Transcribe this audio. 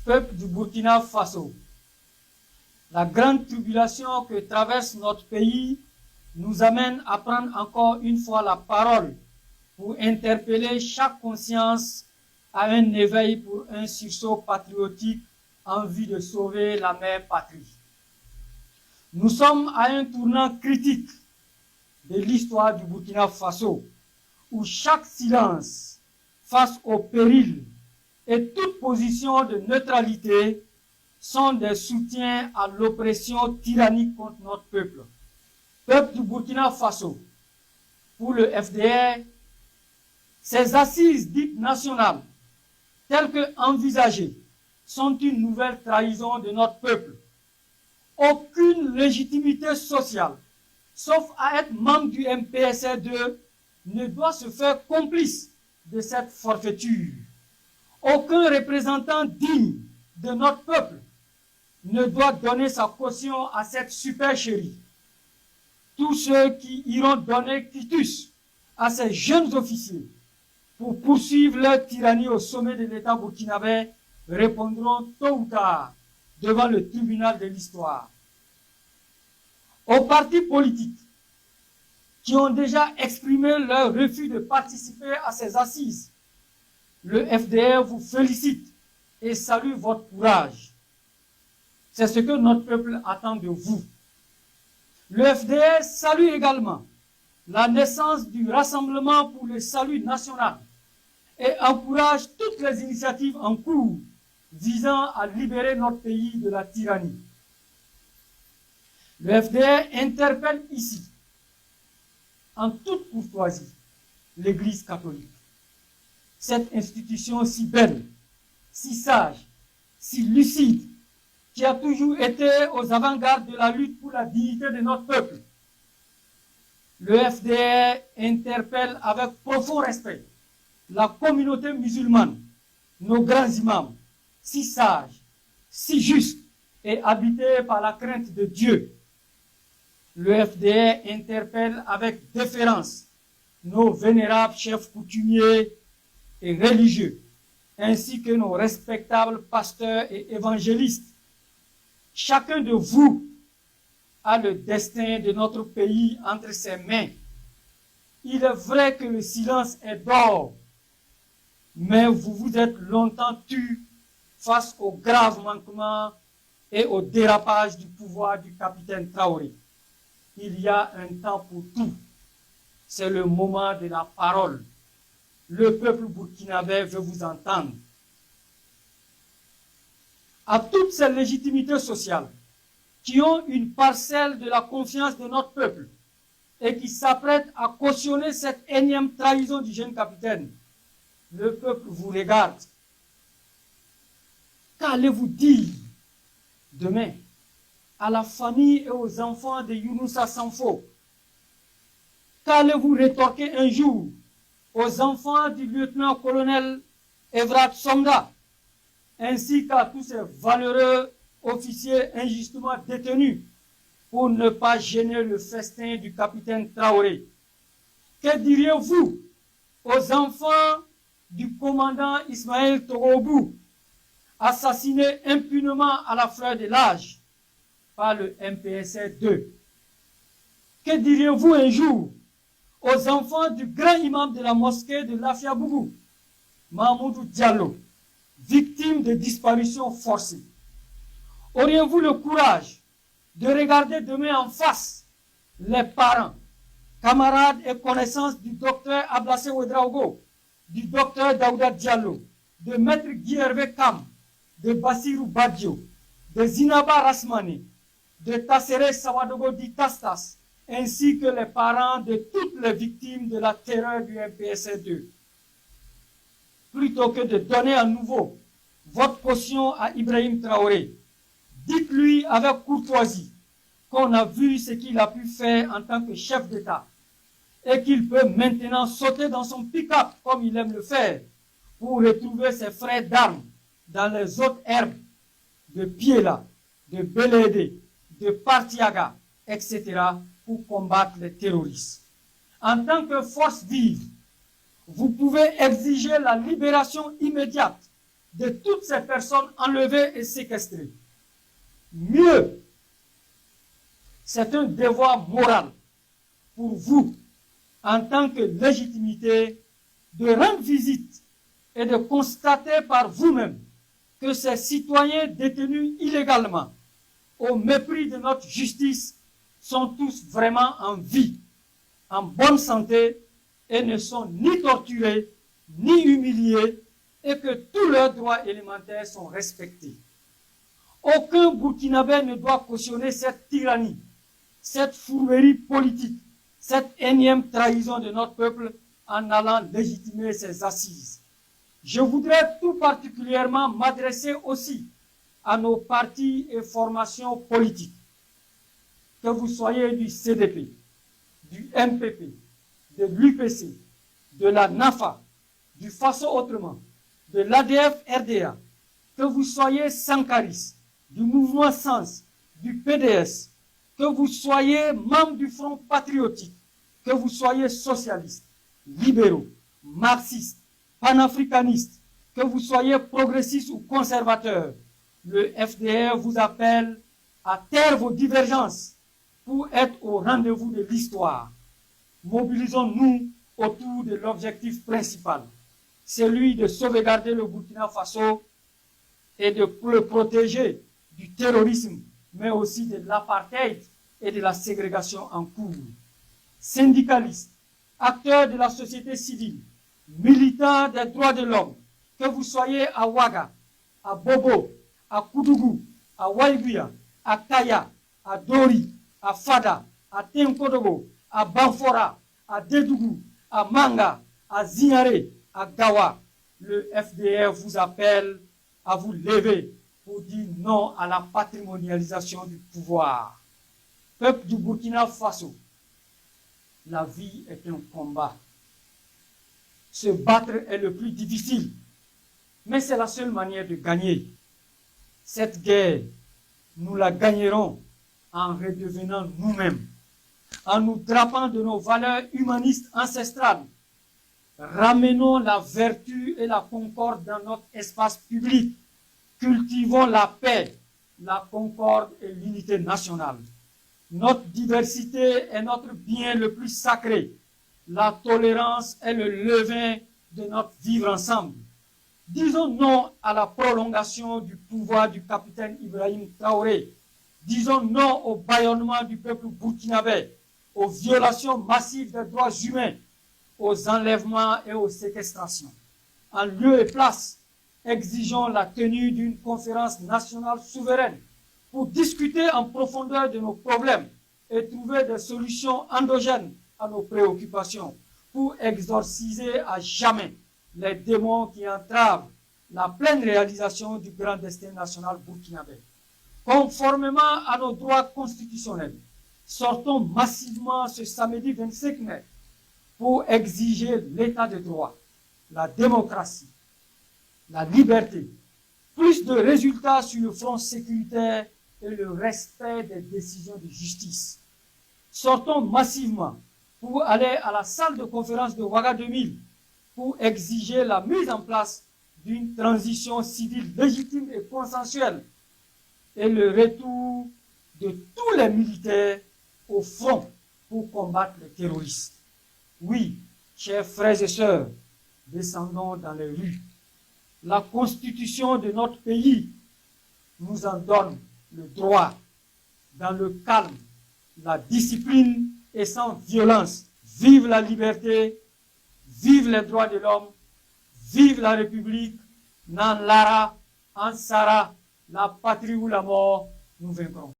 peuple du Burkina Faso, la grande tribulation que traverse notre pays nous amène à prendre encore une fois la parole pour interpeller chaque conscience à un éveil pour un sursaut patriotique en vue de sauver la mère patrie. Nous sommes à un tournant critique de l'histoire du Burkina Faso, où chaque silence face au péril et toute position de neutralité sont des soutiens à l'oppression tyrannique contre notre peuple. Peuple du Burkina Faso, pour le FDR, ces assises dites nationales, telles que envisagées, sont une nouvelle trahison de notre peuple. Aucune légitimité sociale, sauf à être membre du MPSR2, ne doit se faire complice de cette forfaiture. Aucun représentant digne de notre peuple ne doit donner sa caution à cette supercherie. Tous ceux qui iront donner quitus à ces jeunes officiers pour poursuivre leur tyrannie au sommet de l'État burkinabé répondront tôt ou tard devant le tribunal de l'histoire. Aux partis politiques qui ont déjà exprimé leur refus de participer à ces assises, le FDR vous félicite et salue votre courage. C'est ce que notre peuple attend de vous. Le FDR salue également la naissance du Rassemblement pour le salut national et encourage toutes les initiatives en cours visant à libérer notre pays de la tyrannie. Le FDR interpelle ici, en toute courtoisie, l'Église catholique. Cette institution si belle, si sage, si lucide, qui a toujours été aux avant-gardes de la lutte pour la dignité de notre peuple. Le FDR interpelle avec profond respect la communauté musulmane, nos grands imams, si sages, si justes et habités par la crainte de Dieu. Le FDR interpelle avec déférence nos vénérables chefs coutumiers et religieux, ainsi que nos respectables pasteurs et évangélistes. Chacun de vous a le destin de notre pays entre ses mains. Il est vrai que le silence est d'or, mais vous vous êtes longtemps tus face aux graves manquements et au dérapage du pouvoir du capitaine Traoré. Il y a un temps pour tout. C'est le moment de la parole. Le peuple burkinabé veut vous entendre. À toutes ces légitimités sociales qui ont une parcelle de la confiance de notre peuple et qui s'apprêtent à cautionner cette énième trahison du jeune capitaine, le peuple vous regarde. Qu'allez-vous dire demain à la famille et aux enfants de Younoussa Sanfo? Qu'allez-vous rétorquer un jour aux enfants du lieutenant-colonel Evrat Songa, ainsi qu'à tous ces valeureux officiers injustement détenus pour ne pas gêner le festin du capitaine Traoré? Que diriez-vous aux enfants du commandant Ismaël Togobou, assassiné impunément à la fleur de l'âge par le MPSR2? Que diriez-vous un jour aux enfants du grand imam de la mosquée de Lafiabougou, Mahmoudou Diallo, victime de disparition forcée? Auriez-vous le courage de regarder demain en face les parents, camarades et connaissances du docteur Ablassé Ouedraogo, du docteur Daouda Diallo, de maître Guy Hervé Kam, de Bassirou Badjo, de Zinaba Rasmani, de Tassere Sawadogo Di Tastas, ainsi que les parents de toutes les victimes de la terreur du MPSR2? Plutôt que de donner à nouveau votre caution à Ibrahim Traoré, dites-lui avec courtoisie qu'on a vu ce qu'il a pu faire en tant que chef d'État et qu'il peut maintenant sauter dans son pick-up comme il aime le faire pour retrouver ses frères d'armes dans les autres herbes de Piela, de Belédé, de Partiaga, etc. pour combattre les terroristes. En tant que force vive, vous pouvez exiger la libération immédiate de toutes ces personnes enlevées et séquestrées. Mieux, c'est un devoir moral pour vous, en tant que légitimité, de rendre visite et de constater par vous-même que ces citoyens détenus illégalement, au mépris de notre justice, sont tous vraiment en vie, en bonne santé, et ne sont ni torturés, ni humiliés, et que tous leurs droits élémentaires sont respectés. Aucun Burkinabé ne doit cautionner cette tyrannie, cette fourberie politique, cette énième trahison de notre peuple en allant légitimer ses assises. Je voudrais tout particulièrement m'adresser aussi à nos partis et formations politiques. Que vous soyez du CDP, du MPP, de l'UPC, de la NAFA, du FASO autrement, de l'ADF-RDA, que vous soyez Sankaris, du mouvement Sens, du PDS, que vous soyez membre du Front patriotique, que vous soyez socialistes, libéraux, marxistes, panafricanistes, que vous soyez progressistes ou conservateurs, le FDR vous appelle à taire vos divergences pour être au rendez-vous de l'histoire. Mobilisons-nous autour de l'objectif principal, celui de sauvegarder le Burkina Faso et de le protéger du terrorisme, mais aussi de l'apartheid et de la ségrégation en cours. Syndicalistes, acteurs de la société civile, militants des droits de l'homme, que vous soyez à Ouaga, à Bobo, à Koudougou, à Waiguia, à Kaya, à Dori, à Fada, à Tenkodogo, à Banfora, à Dédougou, à Manga, à Zignaré, à Gawa, le FDR vous appelle à vous lever pour dire non à la patrimonialisation du pouvoir. Peuple du Burkina Faso, la vie est un combat. Se battre est le plus difficile, mais c'est la seule manière de gagner. Cette guerre, nous la gagnerons en redevenant nous-mêmes, en nous drapant de nos valeurs humanistes ancestrales. Ramenons la vertu et la concorde dans notre espace public. Cultivons la paix, la concorde et l'unité nationale. Notre diversité est notre bien le plus sacré. La tolérance est le levain de notre vivre ensemble. Disons non à la prolongation du pouvoir du capitaine Ibrahim Traoré. Disons non au bâillonnement du peuple burkinabé, aux violations massives des droits humains, aux enlèvements et aux séquestrations. En lieu et place, exigeons la tenue d'une conférence nationale souveraine pour discuter en profondeur de nos problèmes et trouver des solutions endogènes à nos préoccupations, pour exorciser à jamais les démons qui entravent la pleine réalisation du grand destin national burkinabé. Conformément à nos droits constitutionnels, sortons massivement ce samedi 25 mai pour exiger l'état de droit, la démocratie, la liberté, plus de résultats sur le front sécuritaire et le respect des décisions de justice. Sortons massivement pour aller à la salle de conférence de Ouaga 2000 pour exiger la mise en place d'une transition civile légitime et consensuelle et le retour de tous les militaires au front pour combattre les terroristes. Oui, chers frères et sœurs, descendons dans les rues. La constitution de notre pays nous en donne le droit, dans le calme, la discipline et sans violence. Vive la liberté, vive les droits de l'homme, vive la République, Nan Lara, Ansara, la patrie ou la mort, nous vaincrons.